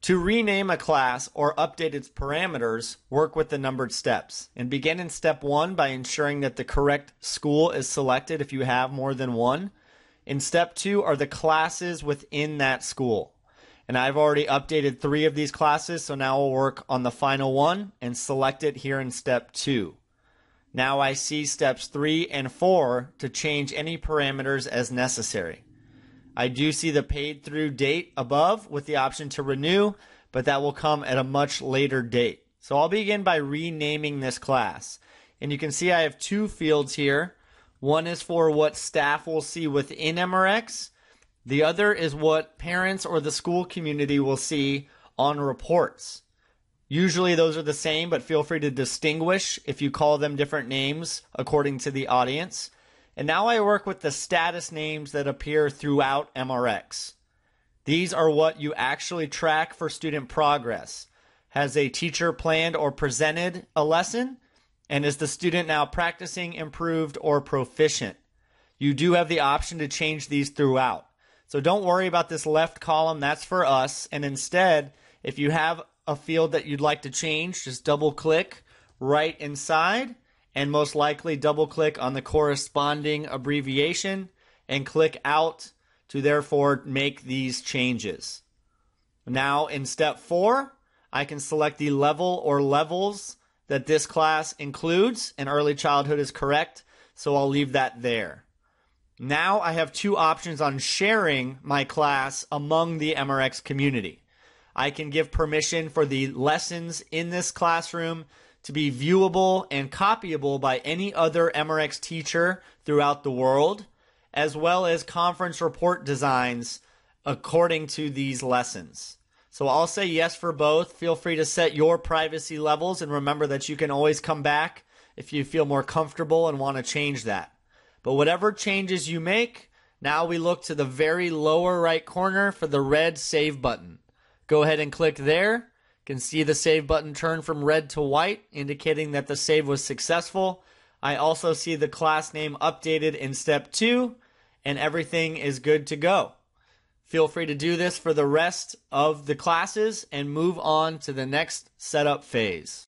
To rename a class or update its parameters, work with the numbered steps. And begin in step 1 by ensuring that the correct school is selected if you have more than one. In step 2 are the classes within that school. And I've already updated 3 of these classes, so now we'll work on the final one and select it here in step 2. Now I see steps 3 and 4 to change any parameters as necessary. I do see the paid through date above with the option to renew, but that will come at a much later date. So I'll begin by renaming this class. And you can see I have 2 fields here. One is for what staff will see within MRX. The other is what parents or the school community will see on reports. Usually those are the same, but feel free to distinguish if you call them different names according to the audience. And now I work with the status names that appear throughout MRX. These are what you actually track for student progress. Has a teacher planned or presented a lesson? And is the student now practicing, improved, or proficient? You do have the option to change these throughout. So don't worry about this left column, that's for us. And instead, if you have a field that you'd like to change, just double click right inside and most likely double click on the corresponding abbreviation and click out to therefore make these changes. Now in step 4, I can select the level or levels that this class includes, and early childhood is correct, so I'll leave that there. Now I have 2 options on sharing my class among the MRX community. I can give permission for the lessons in this classroom to be viewable and copyable by any other MRX teacher throughout the world, as well as conference report designs according to these lessons. So I'll say yes for both. Feel free to set your privacy levels, and remember that you can always come back if you feel more comfortable and want to change that. But whatever changes you make, now we look to the very lower right corner for the red save button. Go ahead and click there. You can see the save button turn from red to white, indicating that the save was successful. I also see the class name updated in step 2, and everything is good to go. Feel free to do this for the rest of the classes and move on to the next setup phase.